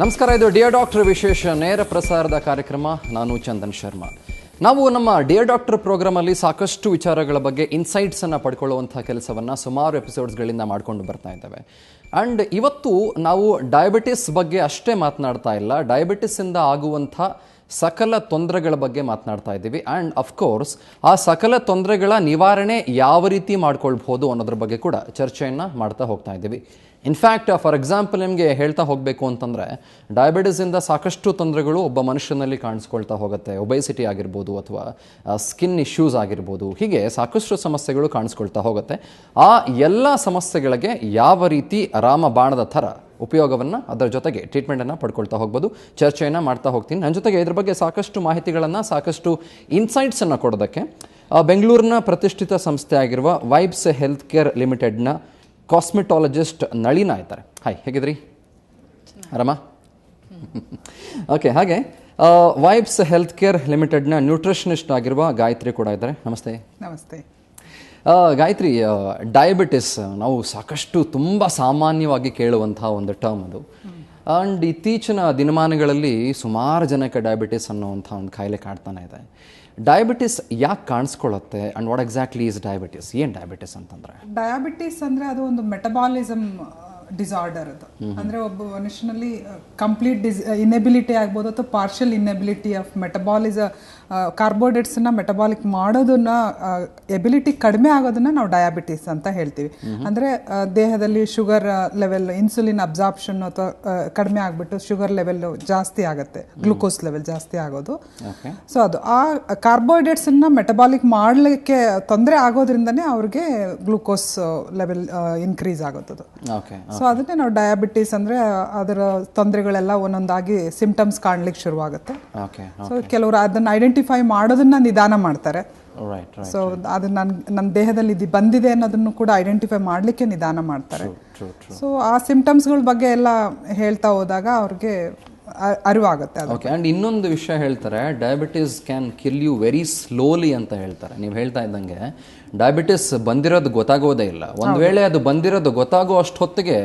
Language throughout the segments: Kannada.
ನಮಸ್ಕಾರ, ಇದು ಡಿಯರ್ ಡಾಕ್ಟರ್ ವಿಶೇಷ ನೇರ ಪ್ರಸಾರದ ಕಾರ್ಯಕ್ರಮ. ನಾನು ಚಂದನ್ ಶರ್ಮಾ. ನಾವು ನಮ್ಮ ಡಿಯರ್ ಡಾಕ್ಟರ್ ಪ್ರೋಗ್ರಾಮಲ್ಲಿ ಸಾಕಷ್ಟು ವಿಚಾರಗಳ ಬಗ್ಗೆ ಇನ್ಸೈಟ್ಸನ್ನು ಪಡ್ಕೊಳ್ಳುವಂಥ ಕೆಲಸವನ್ನು ಸುಮಾರು ಎಪಿಸೋಡ್ಸ್ಗಳಿಂದ ಮಾಡ್ಕೊಂಡು ಬರ್ತಾ ಇದ್ದೇವೆ. ಆ್ಯಂಡ್ ಇವತ್ತು ನಾವು ಡಯಾಬಿಟಿಸ್ ಬಗ್ಗೆ ಅಷ್ಟೇ ಮಾತನಾಡ್ತಾ ಇಲ್ಲ, ಡಯಾಬಿಟಿಸಿಂದ ಆಗುವಂಥ ಸಕಲ ತೊಂದರೆಗಳ ಬಗ್ಗೆ ಮಾತನಾಡ್ತಾ ಇದ್ದೀವಿ. ಆ್ಯಂಡ್ ಅಫ್ಕೋರ್ಸ್ ಆ ಸಕಲ ತೊಂದರೆಗಳ ನಿವಾರಣೆ ಯಾವ ರೀತಿ ಮಾಡ್ಕೊಳ್ಬೋದು ಅನ್ನೋದ್ರ ಬಗ್ಗೆ ಕೂಡ ಚರ್ಚೆಯನ್ನು ಮಾಡ್ತಾ ಹೋಗ್ತಾ ಇದ್ದೀವಿ. ಇನ್ಫ್ಯಾಕ್ಟ್ ಫಾರ್ ಎಕ್ಸಾಂಪಲ್ ನಿಮಗೆ ಹೇಳ್ತಾ ಹೋಗಬೇಕು ಅಂತಂದರೆ, ಡಯಾಬಿಟಿಸಿಂದ ಸಾಕಷ್ಟು ತೊಂದರೆಗಳು ಒಬ್ಬ ಮನುಷ್ಯನಲ್ಲಿ ಕಾಣಿಸ್ಕೊಳ್ತಾ ಹೋಗುತ್ತೆ. ಒಬೆಸಿಟಿ ಆಗಿರ್ಬೋದು ಅಥವಾ ಸ್ಕಿನ್ ಇಶ್ಯೂಸ್ ಆಗಿರ್ಬೋದು, ಹೀಗೆ ಸಾಕಷ್ಟು ಸಮಸ್ಯೆಗಳು ಕಾಣಿಸ್ಕೊಳ್ತಾ ಹೋಗುತ್ತೆ. ಆ ಎಲ್ಲ ಸಮಸ್ಯೆಗಳಿಗೆ ಯಾವ ರೀತಿ ರಾಮಬಾಣದ ಥರ ಉಪಯೋಗವನ್ನು, ಅದರ ಜೊತೆಗೆ ಟ್ರೀಟ್ಮೆಂಟನ್ನು ಪಡ್ಕೊಳ್ತಾ ಹೋಗ್ಬೋದು, ಚರ್ಚೆಯನ್ನು ಮಾಡ್ತಾ ಹೋಗ್ತೀನಿ. ನನ್ನ ಜೊತೆಗೆ ಇದ್ರ ಬಗ್ಗೆ ಸಾಕಷ್ಟು ಮಾಹಿತಿಗಳನ್ನು, ಸಾಕಷ್ಟು ಇನ್ಸೈಟ್ಸನ್ನು ಕೊಡೋದಕ್ಕೆ ಬೆಂಗಳೂರಿನ ಪ್ರತಿಷ್ಠಿತ ಸಂಸ್ಥೆ ಆಗಿರುವ ವೈಬ್ಸ್ ಹೆಲ್ತ್ ಕೇರ್ ಲಿಮಿಟೆಡ್ನ ಕಾಸ್ಮೆಟಾಲಜಿಸ್ಟ್ ನಳಿನಾ ಇದ್ದಾರೆ. ಹಾಯ್, ಹೇಗಿದ್ರಿ? ಆರಾಮ? ಓಕೆ. ಹಾಗೆ ವೈಬ್ಸ್ ಹೆಲ್ತ್ ಕೇರ್ ಲಿಮಿಟೆಡ್ನ ನ್ಯೂಟ್ರಿಷನಿಸ್ಟ್ ಆಗಿರುವ ಗಾಯತ್ರಿ ಕೂಡ ಇದ್ದಾರೆ. ನಮಸ್ತೆ. ನಮಸ್ತೆ. ಗಾಯತ್ರಿ, ಡಯಾಬಿಟಿಸ್ ನಾವು ಸಾಕಷ್ಟು ತುಂಬ ಸಾಮಾನ್ಯವಾಗಿ ಕೇಳುವಂತಹ ಒಂದು ಟರ್ಮ್ ಅದು. ಆ್ಯಂಡ್ ಇತ್ತೀಚಿನ ದಿನಮಾನಗಳಲ್ಲಿ ಸುಮಾರು ಜನಕ್ಕೆ ಡಯಾಬಿಟಿಸ್ ಅನ್ನೋವಂಥ ಒಂದು ಕಾಯಿಲೆ ಕಾಡ್ತಾನೆ ಇದೆ. ಡಯಾಬಿಟಿಸ್ ಯಾಕೆ ಕಾಣಿಸ್ಕೊಳ್ಳುತ್ತೆ and what exactly is diabetes? ಏನು ಡಯಾಬಿಟಿಸ್ ಅಂತಂದರೆ? ಡಯಾಬಿಟಿಸ್ ಅಂದರೆ ಅದು ಒಂದು ಮೆಟಬಾಲಿಸಮ್ ಡಿಸಾರ್ಡರ್. ಅದು ಅಂದರೆ ಒಬ್ಬ ಮನುಷ್ಯನಲ್ಲಿ ಕಂಪ್ಲೀಟ್ ಇನೆಬಿಲಿಟಿ ಆಗ್ಬೋದು ಅಥವಾ ಪಾರ್ಷಿಯಲ್ ಇನೆಬಿಲಿಟಿ ಆಫ್ ಕಾರ್ಬೋಹೈಡ್ರೇಟ್ಸನ್ನ ಮೆಟಬಾಲಿಕ್ ಮಾಡೋದನ್ನ ಎಬಿಲಿಟಿ ಕಡಿಮೆ ಆಗೋದನ್ನ ನಾವು ಡಯಾಬಿಟಿಸ್ ಅಂತ ಹೇಳ್ತೀವಿ. ಅಂದರೆ ದೇಹದಲ್ಲಿ ಶುಗರ್ ಲೆವೆಲ್, ಇನ್ಸುಲಿನ್ ಅಬ್ಸಾರ್ಪ್ಷನ್ ಅಥವಾ ಕಡಿಮೆ ಆಗಿಬಿಟ್ಟು ಶುಗರ್ ಲೆವೆಲ್ ಜಾಸ್ತಿ ಆಗುತ್ತೆ, ಗ್ಲೂಕೋಸ್ ಲೆವೆಲ್ ಜಾಸ್ತಿ ಆಗೋದು. ಸೊ ಅದು ಆ ಕಾರ್ಬೋಹೈಡ್ರೇಟ್ಸನ್ನ ಮೆಟಬಾಲಿಕ್ ಮಾಡಲಿಕ್ಕೆ ತೊಂದರೆ ಆಗೋದ್ರಿಂದನೇ ಅವ್ರಿಗೆ ಗ್ಲೂಕೋಸ್ ಲೆವೆಲ್ ಇನ್ಕ್ರೀಸ್ ಆಗೋದು. ಸೊ ಅದನ್ನೇ ನಾವು ಡಯಾಬಿಟಿಸ್ ಅಂದರೆ ಅದರ ತೊಂದರೆಗಳೆಲ್ಲ ಒಂದೊಂದಾಗಿ ಸಿಂಪ್ಟಮ್ಸ್ ಕಾಣ್ಲಿಕ್ಕೆ ಶುರುವಾಗುತ್ತೆ. ಸೊ ಕೆಲವರು ಅದನ್ನು ಐಡೆಂಟಿಫೈ ಮಾಡೋದನ್ನ ನಿಧಾನ ಮಾಡ್ತಾರೆ. ಸೊ ಅದು ನನ್ನ ದೇಹದಲ್ಲಿ ಇದು ಬಂದಿದೆ ಅನ್ನೋದನ್ನು ಕೂಡ ಐಡೆಂಟಿಫೈ ಮಾಡಲಿಕ್ಕೆ ನಿಧಾನ ಮಾಡ್ತಾರೆ. ಸೊ ಆ ಸಿಂಪ್ಟಮ್ಸ್ಗಳ ಬಗ್ಗೆ ಎಲ್ಲ ಹೇಳ್ತಾ ಹೋದಾಗ ಅವ್ರಿಗೆ ಅರಿವಾಗುತ್ತೆ. ಓಕೆ. ಆ್ಯಂಡ್ ಇನ್ನೊಂದು ವಿಷಯ ಹೇಳ್ತಾರೆ, diabetes can kill you very slowly ಅಂತ ಹೇಳ್ತಾರೆ. ನೀವು ಹೇಳ್ತಾ ಇದ್ದಂಗೆ ಡಯಾಬಿಟಿಸ್ ಬಂದಿರೋದು ಗೊತ್ತಾಗೋದೇ ಇಲ್ಲ. ಒಂದು ವೇಳೆ ಅದು ಬಂದಿರೋದು ಗೊತ್ತಾಗೋ ಅಷ್ಟು ಹೊತ್ತಿಗೆ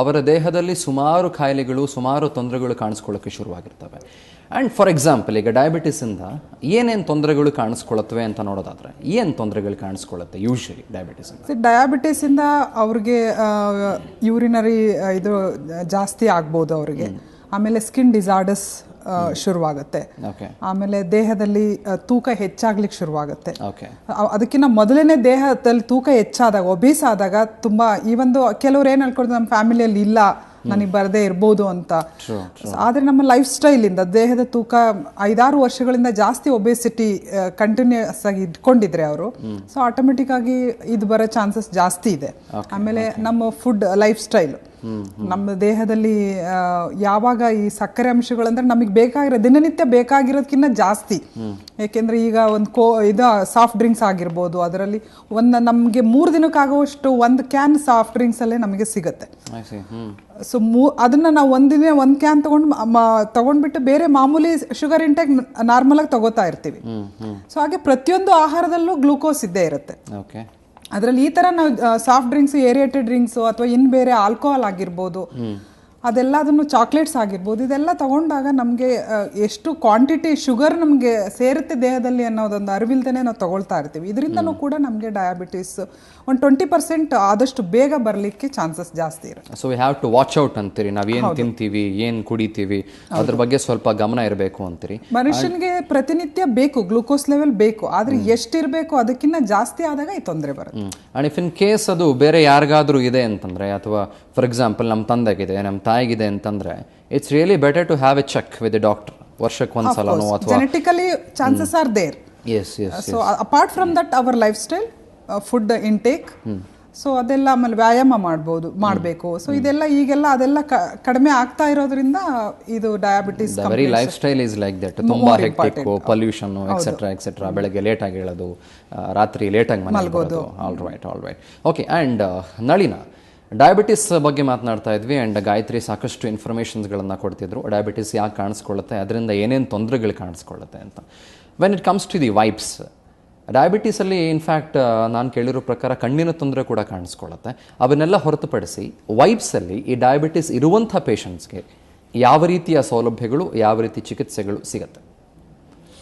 ಅವರ ದೇಹದಲ್ಲಿ ಸುಮಾರು ಕಾಯಿಲೆಗಳು, ಸುಮಾರು ತೊಂದರೆಗಳು ಕಾಣಿಸ್ಕೊಳ್ಳೋಕ್ಕೆ ಶುರುವಾಗಿರ್ತವೆ. ಆ್ಯಂಡ್ ಫಾರ್ ಎಕ್ಸಾಂಪಲ್, ಈಗ ಡಯಾಬಿಟಿಸಿಂದ ಏನೇನು ತೊಂದರೆಗಳು ಕಾಣಿಸ್ಕೊಳ್ಳುತ್ತವೆ ಅಂತ ನೋಡೋದಾದ್ರೆ, ಏನು ತೊಂದರೆಗಳು ಕಾಣಿಸ್ಕೊಳ್ಳುತ್ತೆ ಯೂಶಲಿ ಡಯಾಬಿಟಿಸಿಂದ? ಡಯಾಬಿಟಿಸಿಂದ ಅವ್ರಿಗೆ ಯೂರಿನರಿ ಇದು ಜಾಸ್ತಿ ಆಗ್ಬೋದು ಅವ್ರಿಗೆ. ಆಮೇಲೆ ಸ್ಕಿನ್ ಡಿಸಾರ್ಡರ್ಸ್ ಶುರುವಾಗುತ್ತೆ. ಆಮೇಲೆ ದೇಹದಲ್ಲಿ ತೂಕ ಹೆಚ್ಚಾಗ್ಲಿಕ್ಕೆ ಶುರುವಾಗುತ್ತೆ. ಅದಕ್ಕಿಂತ ಮೊದಲನೇ ದೇಹದಲ್ಲಿ ತೂಕ ಹೆಚ್ಚಾದಾಗ, ಒಬೇಸ್ ಆದಾಗ ತುಂಬ ಈ ಒಂದು ಕೆಲವ್ರು ಏನು ಹೇಳ್ಕೊಡ್ತಾರೆ, ನಮ್ಮ ಫ್ಯಾಮಿಲಿಯಲ್ಲಿ ಇಲ್ಲ, ನನಗೆ ಬರದೇ ಇರ್ಬೋದು ಅಂತ. ಆದರೆ ನಮ್ಮ ಲೈಫ್ ಸ್ಟೈಲಿಂದ ದೇಹದ ತೂಕ 5-6 ವರ್ಷಗಳಿಂದ ಜಾಸ್ತಿ ಒಬೇಸಿಟಿ ಕಂಟಿನ್ಯೂಸ್ ಆಗಿ ಇಟ್ಕೊಂಡಿದ್ರೆ ಅವರು, ಸೊ ಆಟೋಮೆಟಿಕ್ ಆಗಿ ಇದು ಬರೋ ಚಾನ್ಸಸ್ ಜಾಸ್ತಿ ಇದೆ. ಆಮೇಲೆ ನಮ್ಮ ಫುಡ್ ಲೈಫ್ ಸ್ಟೈಲ್, ನಮ್ಮ ದೇಹದಲ್ಲಿ ಯಾವಾಗ ಈ ಸಕ್ಕರೆ ಅಂಶಗಳಂದ್ರೆ ನಮಗೆ ಬೇಕಾಗಿರೋ ದಿನನಿತ್ಯ ಬೇಕಾಗಿರೋದಕ್ಕಿಂತ ಜಾಸ್ತಿ. ಯಾಕೆಂದ್ರೆ ಈಗ ಒಂದು ಇದು ಸಾಫ್ಟ್ ಡ್ರಿಂಕ್ಸ್ ಆಗಿರ್ಬೋದು, ಅದರಲ್ಲಿ ನಮಗೆ 3 ದಿನಕ್ಕಾಗುವಷ್ಟು ಒಂದು ಕ್ಯಾನ್ ಸಾಫ್ಟ್ ಡ್ರಿಂಕ್ಸ್ ಅಲ್ಲೇ ನಮಗೆ ಸಿಗುತ್ತೆ. ಸೊ ಅದನ್ನ ನಾವು ಒಂದಿನ ಒಂದು ಕ್ಯಾನ್ ತಗೊಂಡ್ಬಿಟ್ಟು ಬೇರೆ ಮಾಮೂಲಿ ಶುಗರ್ ಇಂಟೇಕ್ ನಾರ್ಮಲ್ ಆಗಿ ತಗೋತಾ ಇರ್ತೀವಿ. ಸೊ ಹಾಗೆ ಪ್ರತಿಯೊಂದು ಆಹಾರದಲ್ಲೂ ಗ್ಲೂಕೋಸ್ ಇದ್ದೇ ಇರುತ್ತೆ. ಅದರಲ್ಲಿ ಈ ಥರ ನಾವು ಸಾಫ್ಟ್ ಡ್ರಿಂಕ್ಸ್, ಏರಿಯೇಟೆಡ್ ಡ್ರಿಂಕ್ಸು ಅಥವಾ ಇನ್ನು ಬೇರೆ ಆಲ್ಕೋಹಾಲ್ ಆಗಿರ್ಬೋದು, ಅದೆಲ್ಲ ಅದನ್ನು ಚಾಕ್ಲೇಟ್ಸ್ ಆಗಿರ್ಬೋದು, ಇದೆಲ್ಲ ತಗೊಂಡಾಗ ನಮಗೆ ಎಷ್ಟು ಕ್ವಾಂಟಿಟಿ ಶುಗರ್ ನಮಗೆ ಸೇರುತ್ತೆ ದೇಹದಲ್ಲಿ ಅನ್ನೋದೊಂದು ಅರಿವಿಲ್ದೇ ನಾವು ತಗೊಳ್ತಾ ಇರ್ತೀವಿ. ಇದರಿಂದನೂ ಕೂಡ ನಮಗೆ ಡಯಾಬಿಟಿಸ್ ಒಂದು 20% ಆದಷ್ಟು ಬೇಗ ಬರಲಿಕ್ಕೆ ಚಾನ್ಸಸ್ ಜಾಸ್ತಿ ಇರುತ್ತೆ. So we have to watch out ಅಂತೀರಿ. ನಾವೇನು ತಿಂತೀವಿ, ಏನು ಕುಡಿತೀವಿ, ಅದ್ರ ಬಗ್ಗೆ ಸ್ವಲ್ಪ ಗಮನ ಇರಬೇಕು ಅಂತೀರಿ. ಮನುಷ್ಯನಿಗೆ ಪ್ರತಿನಿತ್ಯ ಬೇಕು, ಗ್ಲೂಕೋಸ್ ಲೆವೆಲ್ ಬೇಕು, ಆದ್ರೆ ಎಷ್ಟಿರಬೇಕು ಅದಕ್ಕಿಂತ ಜಾಸ್ತಿ ಆದಾಗ ಈ ತೊಂದರೆ ಬರುತ್ತೆ. ಅಂಡ್ ಇಫ್ ಇನ್ ಕೇಸ್ ಅದು ಬೇರೆ ಯಾರಿಗಾದ್ರೂ ಇದೆ ಅಂತಂದ್ರೆ, ಅಥವಾ ಫಾರ್ ಎಕ್ಸಾಂಪಲ್ ನಮ್ಮ ತಂದೆಗಿದೆ, ನಮ್ಮ ತಾಯಿಗಿದೆ ಅಂತಂದ್ರೆ, it's really better to have a check with the doctor ವರ್ಷಕ್ಕೆ ಒಂದ್ಸಲನೋ ಅಥವಾ genetically chances are there. So apart from that our lifestyle, food intake, so ಅದೆಲ್ಲ ಆಮೇಲೆ ವ್ಯಾಯಾಮ ಮಾಡಬೇಕು. ಸೊ ಇದೆಲ್ಲ ಈಗೆಲ್ಲ ಅದೆಲ್ಲ ಕಡಿಮೆ ಆಗ್ತಾ ಇರೋದ್ರಿಂದ ಇದು diabetes very lifestyle is like that. ತುಂಬಾ ಹೆಕ್ಟಿಕ್, ಪೊಲ್ಯೂಷನ್ ಎಕ್ಸೆಟ್ರಾ ಎಕ್ಸೆಟ್ರಾ, ಬೆಳಗ್ಗೆ ಲೇಟಾಗಿ ಹೇಳೋದು, ರಾತ್ರಿ ಲೇಟಾಗಿ ಮಲಗೋದು. All right. Okay. And Nalina, diabetes ಬಗ್ಗೆ ಮಾತನಾಡ್ತಾ ಇದ್ವಿ. ಆ್ಯಂಡ್ ಗಾಯತ್ರಿ ಸಾಕಷ್ಟು ಇನ್ಫಾರ್ಮೇಷನ್ಸ್ಗಳನ್ನು ಕೊಡ್ತಿದ್ರು, ಡಯಾಬಿಟಿಸ್ ಯಾಕೆ ಕಾಣಿಸ್ಕೊಳ್ಳುತ್ತೆ, ಅದರಿಂದ ಏನೇನು ತೊಂದರೆಗಳು ಕಾಣಿಸ್ಕೊಳ್ಳುತ್ತೆ ಅಂತ. When it comes to the vibes, ಡಯಾಬಿಟೀಸಲ್ಲಿ ಇನ್ಫ್ಯಾಕ್ಟ್ ನಾನು ಕೇಳಿರೋ ಪ್ರಕಾರ ಕಣ್ಣಿನ ತೊಂದರೆ ಕೂಡ ಕಾಣಿಸ್ಕೊಳ್ಳುತ್ತೆ. ಅವನ್ನೆಲ್ಲ ಹೊರತುಪಡಿಸಿ ವೈಬ್ಸಲ್ಲಿ ಈ ಡಯಾಬಿಟಿಸ್ ಇರುವಂಥ ಪೇಷಂಟ್ಸ್ಗೆ ಯಾವ ರೀತಿಯ ಸೌಲಭ್ಯಗಳು, ಯಾವ ರೀತಿ ಚಿಕಿತ್ಸೆಗಳು ಸಿಗುತ್ತೆ?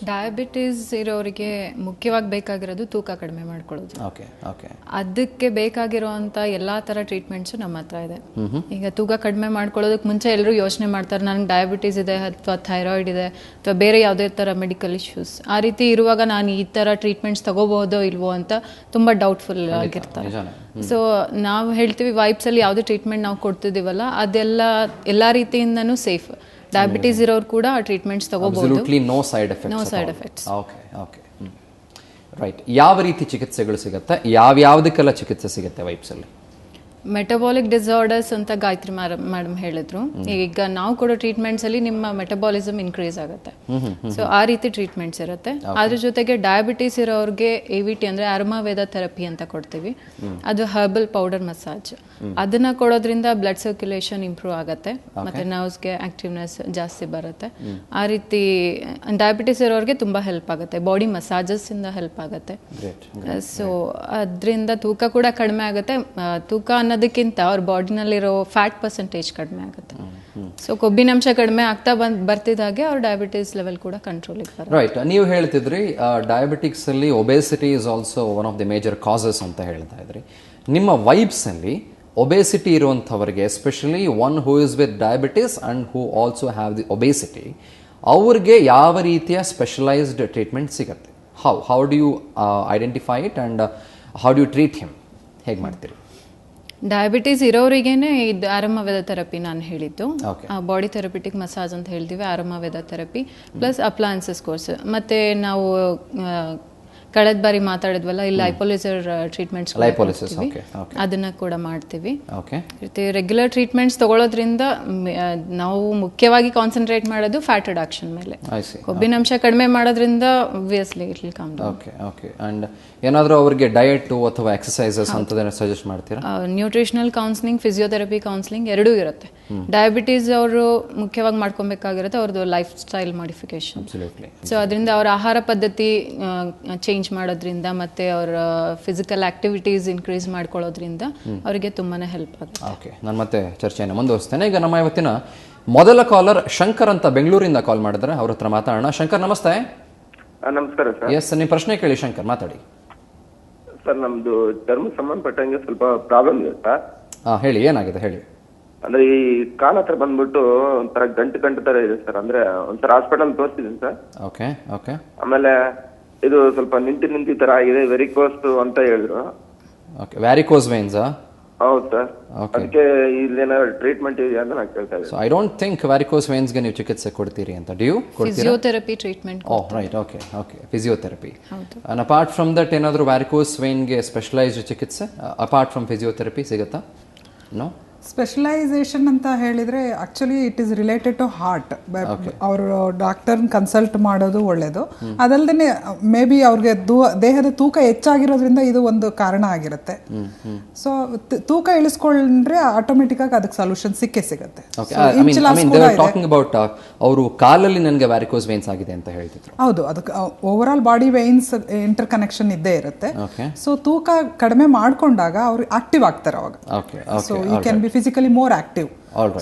ಡಯಾಬಿಟೀಸ್ ಇರೋರಿಗೆ ಮುಖ್ಯವಾಗಿ ಬೇಕಾಗಿರೋದು ತೂಕ ಕಡಿಮೆ ಮಾಡ್ಕೊಳ್ಳೋದು. Okay okay. ಅದಕ್ಕೆ ಬೇಕಾಗಿರೋಂಥ ಎಲ್ಲ ಥರ ಟ್ರೀಟ್ಮೆಂಟ್ಸು ನಮ್ಮ ಹತ್ರ ಇದೆ. ಈಗ ತೂಕ ಕಡಿಮೆ ಮಾಡ್ಕೊಳ್ಳೋದಕ್ಕೆ ಮುಂಚೆ ಎಲ್ಲರೂ ಯೋಚನೆ ಮಾಡ್ತಾರೆ, ನನಗೆ ಡಯಾಬಿಟೀಸ್ ಇದೆ ಅಥವಾ ಥೈರಾಯ್ಡ್ ಇದೆ ಅಥವಾ ಬೇರೆ ಯಾವುದೇ ಥರ ಮೆಡಿಕಲ್ ಇಶ್ಯೂಸ್. ಆ ರೀತಿ ಇರುವಾಗ ನಾನು ಈ ಥರ ಟ್ರೀಟ್ಮೆಂಟ್ಸ್ ತಗೋಬಹುದೋ ಇಲ್ವೋ ಅಂತ ತುಂಬ ಡೌಟ್ಫುಲ್ ಆಗಿರ್ತಾರೆ. ಸೊ ನಾವು ಹೇಳ್ತೀವಿ ವೈಬ್ಸಲ್ಲಿ ಯಾವುದೇ ಟ್ರೀಟ್ಮೆಂಟ್ ನಾವು ಕೊಡ್ತಿದ್ದೀವಲ್ಲ ಅದೆಲ್ಲ ಎಲ್ಲ ರೀತಿಯಿಂದನೂ ಸೇಫ್. ಡಯಾಬಿಟೀಸ್ ಇರೋರು ಕೂಡ ಆ ಟ್ರೀಟ್ಮೆಂಟ್ಸ್ ತಗೋಬಹುದು. No side effects. No side effects. Okay okay. Right. ಯಾವ ರೀತಿ ಚಿಕಿತ್ಸೆಗಳು ಸಿಗುತ್ತೆ, ಯಾವ್ಯಾವುದಕ್ಕೆಲ್ಲ ಚಿಕಿತ್ಸೆ ಸಿಗುತ್ತೆ ವೈಬ್ಸಲ್ಲಿ? ಮೆಟಬಾಲಿಕ್ ಡಿಸಾರ್ಡರ್ಸ್ ಅಂತ ಗಾಯತ್ರಿ ಮೇಡಮ್ ಹೇಳಿದ್ರು. ಈಗ ನಾವು ಕೊಡೋ ಟ್ರೀಟ್ಮೆಂಟ್ಸ್ ಅಲ್ಲಿ ನಿಮ್ಮ ಮೆಟಬಾಲಿಸಮ್ ಇನ್ಕ್ರೀಸ್ ಆಗುತ್ತೆ. ಸೊ ಆ ರೀತಿ ಟ್ರೀಟ್ಮೆಂಟ್ಸ್ ಇರುತ್ತೆ. ಅದ್ರ ಜೊತೆಗೆ ಡಯಾಬಿಟೀಸ್ ಇರೋರಿಗೆ AVT ಅಂದ್ರೆ ಅರೋಮಾವೇದ ಥೆರಪಿ ಅಂತ ಕೊಡ್ತೀವಿ. ಅದು ಹರ್ಬಲ್ ಪೌಡರ್ ಮಸಾಜ್. ಅದನ್ನ ಕೊಡೋದ್ರಿಂದ ಬ್ಲಡ್ ಸರ್ಕ್ಯುಲೇಷನ್ ಇಂಪ್ರೂವ್ ಆಗುತ್ತೆ ಮತ್ತೆ ನರ್ವ್ಸ್ಗೆ ಆಕ್ಟಿವ್ನೆಸ್ ಜಾಸ್ತಿ ಬರುತ್ತೆ. ಆ ರೀತಿ ಡಯಾಬಿಟೀಸ್ ಇರೋರಿಗೆ ತುಂಬಾ ಹೆಲ್ಪ್ ಆಗುತ್ತೆ. ಬಾಡಿ ಮಸಾಜಸ್ ಇಂದ ಹೆಲ್ಪ್ ಆಗುತ್ತೆ. ಸೊ ಅದರಿಂದ ತೂಕ ಕೂಡ ಕಡಿಮೆ ಆಗುತ್ತೆ. ತೂಕ ಅನ್ನೋದಕ್ಕಿಂತ ಅವ್ರ ಬಾಡಿನಲ್ಲಿರೋ ಫ್ಯಾಟ್ ಪರ್ಸೆಂಟೇಜ್ ಕಡಿಮೆ ಆಗುತ್ತೆ. ಸೊ ಕೊಬ್ಬಿನಂಶ ಕಡಿಮೆ ಆಗ್ತಾ ಬರ್ತಿದ್ದಾಗೆ ಅವ್ರ ಡಯಾಬಿಟೀಸ್ ಲೆವೆಲ್ ಕೂಡ ಕಂಟ್ರೋಲಿಗೆ ಬರುತ್ತೆ. ರೈಟ್. ನೀವು ಹೇಳ್ತಿದ್ರಿ ಡಯಾಬಿಟಿಕ್ಸ್ ಅಲ್ಲಿ obesity is also one of the major causes ಅಂತ ಹೇಳ್ತಾ ಇದ್ರಿ. ನಿಮ್ಮ ವೈಬ್ಸ್ ಅಲ್ಲಿ ಒಬೆಸಿಟಿ ಇರುವಂಥವರಿಗೆ, especially one who is with diabetes and who also have the obesity, ಅವ್ರಿಗೆ ಯಾವ ರೀತಿಯ ಸ್ಪೆಷಲೈಸ್ಡ್ ಟ್ರೀಟ್ಮೆಂಟ್ ಸಿಗುತ್ತೆ? How do you identify it and how do you treat him? ಹೇಗೆ ಮಾಡ್ತೀರಿ? ಡಯಾಬಿಟೀಸ್ ಇರೋರಿಗೇನೆ ಇದು ಅರೋಮಾವೇದ ಥೆರಪಿ ನಾನು ಹೇಳಿದ್ದು. ಬಾಡಿ ಥೆರಪಿಟಿಕ್ ಮಸಾಜ್ ಅಂತ ಹೇಳ್ತೀವಿ, ಅರೋಮಾವೇದ ಥೆರಪಿ ಪ್ಲಸ್ ಅಪ್ಲಯನ್ಸಸ್ ಕೋರ್ಸ್. ಮತ್ತೆ ನಾವು ಕಳೆದ ಬಾರಿ ಮಾತಾಡಿದ್ವಲ್ಲ, ಇಲ್ಲಿ ಲೈಪೋಲಿಸರ್ ಟ್ರೀಟ್ಮೆಂಟ್ಸ್ ಅದನ್ನ ಕೂಡ ಮಾಡ್ತೀವಿ. ರೆಗ್ಯುಲರ್ ಟ್ರೀಟ್ಮೆಂಟ್ಸ್ ತಗೊಳ್ಳೋದ್ರಿಂದ ನಾವು ಮುಖ್ಯವಾಗಿ ಕಾನ್ಸಂಟ್ರೇಟ್ ಮಾಡೋದು ಫ್ಯಾಟ್ ರಿಡಕ್ಷನ್ ಮೇಲೆ. ಕೊಬ್ಬಿನಂಶ ಕಡಿಮೆ ಮಾಡೋದ್ರಿಂದ obviously it will come down. Okay. And ಏನಾದರೂ ಅವರಿಗೆ ಡಯಟ್ ಅಥವಾ ಎಕ್ಸರ್ಸೈಸಸ್ ಅಂತದನ್ನ ಸಜೆಸ್ಟ್ ಮಾಡ್ತೀರಾ? ನ್ಯೂಟ್ರಿಷನಲ್ ಕೌನ್ಸಿಲಿಂಗ್, ಫಿಸಿಯೋಥೆರಪಿ ಕೌನ್ಸಿಲಿಂಗ್ ಎರಡೂ ಇರುತ್ತೆ. ಡಯಾಬಿಟೀಸ್ ಅವರು ಮುಖ್ಯವಾಗಿ ಮಾಡ್ಕೊಬೇಕಾಗಿರುತ್ತೆ ಅವ್ರದ್ದು ಲೈಫ್ ಸ್ಟೈಲ್ ಮಾಡಿಫಿಕೇಶನ್. ಸೊ ಅದರಿಂದ ಅವರ ಆಹಾರ ಪದ್ಧತಿ ಚೇಂಜ್ ಮಾಡೋದ್ರಿಂದ ಮತ್ತೆ ಅವರ ಫಿಸಿಕಲ್ ಆಕ್ಟಿವಿಟೀಸ್ ಇನ್ಕ್ರೀಸ್ ಮಾಡ್ಕೊಳ್ಳೋದ್ರಿಂದ ಅವರಿಗೆ ತುಂಬಾನೇ ಹೆಲ್ಪ್ ಆಗುತ್ತೆ. ಓಕೆ. ನಾನು ಮತ್ತೆ ಚರ್ಚೆಯನ್ನು ಮುಂದುವರಿಸ್ತೇನೆ. ಈಗ ನಮ್ಮ ಇವತ್ತಿನ ಮೊದಲ ಕಾಲರ್ ಶಂಕರ್ ಅಂತ ಬೆಂಗಳೂರಿಂದ ಕಾಲ್ ಮಾಡಿದ್ರೆ, ಅವ್ರ ಹತ್ರ ಮಾತಾಡೋಣ. ಶಂಕರ್ ನಮಸ್ತೆ. ನಮಸ್ಕಾರ ಸರ್. ಎಸ್, ನಿಮ್ಮ ಪ್ರಶ್ನೆ ಕೇಳಿ ಶಂಕರ್, ಮಾತಾಡಿ. ಸರ್, ನಮ್ದು ಚರ್ಮ ಸಂಬಂಧಪಟ್ಟಂಗೆ ಸ್ವಲ್ಪ ಪ್ರಾಬ್ಲಮ್ ಇದೆ ಸರ್. ಹೇಳಿ, ಏನಾಗಿದೆ ಹೇಳಿ. ಅಂದ್ರೆ ಈ ಕಾಲ ಹತ್ರ ಬಂದ್ಬಿಟ್ಟು ಒಂಥರ ಗಂಟು ತರ ಇದೆ ಸರ್. ಅಂದ್ರೆ ಒಂಥರ ಹಾಸ್ಪಿಟಲ್ ತೋರಿಸಿದ್ದೀನಿ ಸರ್. Okay okay. ಆಮೇಲೆ ಇದು ಸ್ವಲ್ಪ ನಿಂತಿ ತರ ಆಗಿದೆ, ವೆರಿಕೋಸ್ ಅಂತ ಹೇಳಿದ್ರು. ಓಕೆ. Varicose veins? ಹೌದು ಸರ್. ಅದಕ್ಕೆ ಇಲ್ಲೇನಾದ್ರು ಟ್ರೀಟ್ಮೆಂಟ್ ಇದೆಯಾ ಅಂತ ನಾನು ಕೇಳ್ತಾ ಇದ್ದೀನಿ. I don't think varicose veins ಗೆ ನೀವು ಚಿಕಿತ್ಸೆ ಕೊಡ್ತೀರಿ ಅಂತ. ಡ್ಯೂ ಕೊಡ್ತೀರಾ? Physiotherapy treatment. Right. Okay okay. Physiotherapy. And apart from that ಏನಾದರೂ ವ್ಯಾರಿಕೋಸ್ ವೇನ್ ಗೆ ಸ್ಪೆಷಲೈಸ್ಡ್ ಚಿಕಿತ್ಸೆ ಅಪಾರ್ಟ್ ಫ್ರಮ್ ಫಿಸಿಯೋಥೆರಪಿ ಸಿಗುತ್ತಾ? ನೋ. ಸ್ಪೆಷಲೈಸೇಷನ್ ಅಂತ ಹೇಳಿದರೆ actually it is related to heart. ಅವರು ಡಾಕ್ಟರ್ನ ಕನ್ಸಲ್ಟ್ ಮಾಡೋದು ಒಳ್ಳೆಯದು. ಅದಲ್ಲದೆ ಮೇ ಬಿ ಅವ್ರಿಗೆ ದೇಹದ ತೂಕ ಹೆಚ್ಚಾಗಿರೋದ್ರಿಂದ ಇದು ಒಂದು ಕಾರಣ ಆಗಿರುತ್ತೆ. ಸೊ ತೂಕ ಇಳಿಸ್ಕೊಂಡ್ರೆ ಆಟೋಮೆಟಿಕ್ ಆಗಿ ಅದಕ್ಕೆ ಸೊಲ್ಯೂಷನ್ ಸಿಗುತ್ತೆ. ಅವರು ಕಾಲಲ್ಲಿ ನನಗೆ ವ್ಯಾರಿಕೋಸ್ ವೇನ್ಸ್ ಆಗಿದೆ ಅಂತ ಹೇಳ್ತಿದ್ರು. ಹೌದು, ಅದಕ್ಕೆ over all body veins inter connection ಇದ್ದೇ ಇರುತ್ತೆ. ಸೊ ತೂಕ ಕಡಿಮೆ ಮಾಡ್ಕೊಂಡಾಗ ಅವ್ರು ಆಕ್ಟಿವ್ ಆಗ್ತಾರೆ ಅವಾಗ. So you can be physically more active.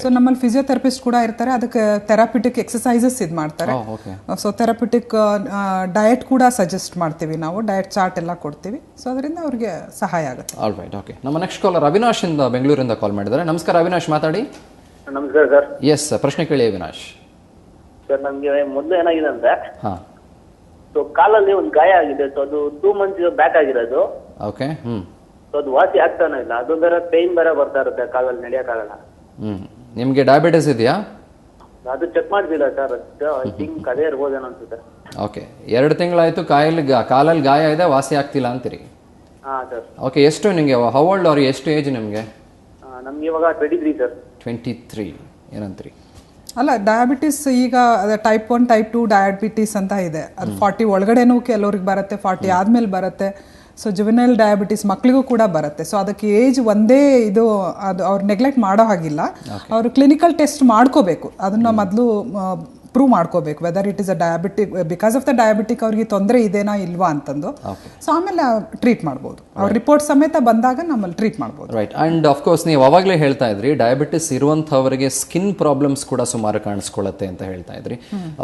So ನಮ್ಮಲ್ಲಿ ಫಿಸಿಯೋಥೆರಪಿಸ್ಟ್ ಕೂಡ ಇರ್ತಾರೆ, ಅದಕ್ಕೆ ಥೆರಪಿಟಿಕ್ ಎಕ್ಸಸೈಸಸ್ ಇದು ಮಾಡ್ತಾರೆ. ಸೊ ಥೆರಪಿಟಿಕ್ ಡಯಟ್ ಕೂಡ ಸಜೆಸ್ಟ್ ಮಾಡ್ತೀವಿ ನಾವು, ಡಯಟ್ ಚಾರ್ಟ್ ಎಲ್ಲ ಕೊಡ್ತೀವಿ. ಸೊ ಅದರಿಂದ ಅವ್ರಿಗೆ ಸಹಾಯ ಆಗುತ್ತೆ. ಆಲ್ರೈಟ್. ಓಕೆ. ನಮ್ಮ ನೆಕ್ಸ್ಟ್ ಕಾಲರ್ ಅವಿನಾಶ್ ಇಂದ ಬೆಂಗಳೂರಿಂದ ಕಾಲ್ ಮಾಡಿದ್ದಾರೆ. ನಮಸ್ಕಾರ ಅವಿನಾಶ್, ಮಾತಾಡಿ. ನಮಸ್ಕಾರ ಸರ್. ಎಸ್, ಪ್ರಶ್ನೆ ಕೇಳಿ ಅವಿನಾಶ್. ಸರ್, ನಮ್ಗೆ ಮೊದಲು ಏನಾಗಿದೆ ಅಂದ್ರೆ ಸೊ ಕಾಲಲ್ಲಿ ಒಂದು ಗಾಯ ಆಗಿದೆ. ಸೊ ಅದು 2 months ಬ್ಯಾಕ್ ಆಗಿರೋದು. ಓಕೆ. ಸೊ ಅದು ವಾಸಿ ಆಗ್ತಾನೆ ಇಲ್ಲ. ಅದೊಂದರ ಪೇನ್ ಬೇರೆ ಬರ್ತಾ ಇರುತ್ತೆ, ಕಾಲಲ್ಲಿ ನಡೆಯಕ್ಕಾಗಲ್ಲ. ನಿಮ್ಗೆ ಡಯಾಬಿಟಿಸ್ ಇದೆಯಾ? ಅದು ಚೆಕ್ ಮಾಡ್ತಿಲ್ಲ ಸರ್. ಐ ಥಿಂಕ್ ಅದೇ ಇರ್ಬೋದೇನೋ ಅನ್ಸುತ್ತೆ. ಓಕೆ. 2 ತಿಂಗಳಾಯ್ತು ಕಾಲಲ್ಲಿ ಗಾಯ ಇದೆ, ವಾಸಿ ಆಗ್ತಿಲ್ಲ ಅಂತೀರಿ? ಹಾ ಸರ್. ಓಕೆ. ಎಷ್ಟು ನಿಮಗೆ, ಹೌ ಓಲ್ಡ್ ಆರ್ ಯು? ಎಷ್ಟು ಏಜ್ ನಿಮಗೆ? ನಮ್ಗೆ ಇವಾಗ 23 ಸರ್. 23 ಏನಂತೀರಿ? ಅಲ್ಲ, ಡಯಾಬಿಟಿಸ್ ಈಗ ಟೈಪ್ 1 ಟೈಪ್ 2 ಡಯಾಬಿಟಿಸ್ ಅಂತ ಇದೆ. ಅದು 40 ಒಳಗಡೆನೂ ಕೆಲವ್ರಿಗೆ ಬರುತ್ತೆ, 40 ಆದ್ಮೇಲೆ ಬರುತ್ತೆ. ಸೊ ಜುವೆನೈಲ್ ಡಯಾಬಿಟಿಸ್ ಮಕ್ಕಳಿಗೂ ಕೂಡ ಬರುತ್ತೆ. ಸೊ ಅದಕ್ಕೆ ಏಜ್ ಒಂದೇ ಇದು, ಅದು ಅವ್ರು ನೆಗ್ಲೆಕ್ಟ್ ಮಾಡೋ ಹಾಗಿಲ್ಲ. ಅವರು ಕ್ಲಿನಿಕಲ್ ಟೆಸ್ಟ್ ಮಾಡ್ಕೋಬೇಕು. ಅದನ್ನ ಮೊದಲು ಪ್ರೂವ್ ಮಾಡ್ಕೋಬೇಕು whether it is a diabetic, because of the diabetic ಅವ್ರಿಗೆ ತೊಂದರೆ ಇದೆನಾ ಇಲ್ವಾ ಅಂತಂದು. ಸೊ ಆಮೇಲೆ ಟ್ರೀಟ್ ಮಾಡ್ಬೋದು, ಅವ್ರ ರಿಪೋರ್ಟ್ ಸಮೇತ ಬಂದಾಗ ನಮ್ಮಲ್ಲಿ ಟ್ರೀಟ್ ಮಾಡ್ಬೋದು. ರೈಟ್. ಆ್ಯಂಡ್ ಆಫ್ಕೋರ್ಸ್ ನೀವು ಅವಾಗಲೇ ಹೇಳ್ತಾ ಇದ್ರಿ ಡಯಾಬಿಟಿಸ್ ಇರುವಂಥವರಿಗೆ ಸ್ಕಿನ್ ಪ್ರಾಬ್ಲಮ್ಸ್ ಕೂಡ ಸುಮಾರು ಕಾಣಿಸ್ಕೊಳ್ಳುತ್ತೆ ಅಂತ ಹೇಳ್ತಾ ಇದ್ರಿ.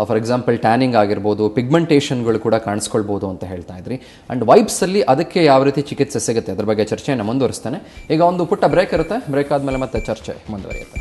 ಫಾರ್ ಎಕ್ಸಾಂಪಲ್ ಟ್ಯಾನಿಂಗ್ ಆಗಿರ್ಬೋದು, ಪಿಗ್ಮೆಂಟೇಷನ್ಗಳು ಕೂಡ ಕಾಣಿಸ್ಕೊಳ್ಬೋದು ಅಂತ ಹೇಳ್ತಾ ಇದ್ರಿ. ಆ್ಯಂಡ್ ವೈಪ್ಸಲ್ಲಿ ಅದಕ್ಕೆ ಯಾವ ರೀತಿ ಚಿಕಿತ್ಸೆ ಸಿಗುತ್ತೆ ಅದ್ರ ಬಗ್ಗೆ ಚರ್ಚೆಯನ್ನು ಮುಂದುವರಿಸ್ತಾನೆ. ಈಗ ಒಂದು ಪುಟ್ಟ ಬ್ರೇಕ್ ಇರುತ್ತೆ, ಬ್ರೇಕ್ ಆದಮೇಲೆ ಮತ್ತೆ ಚರ್ಚೆ ಮುಂದುವರಿಯುತ್ತೆ.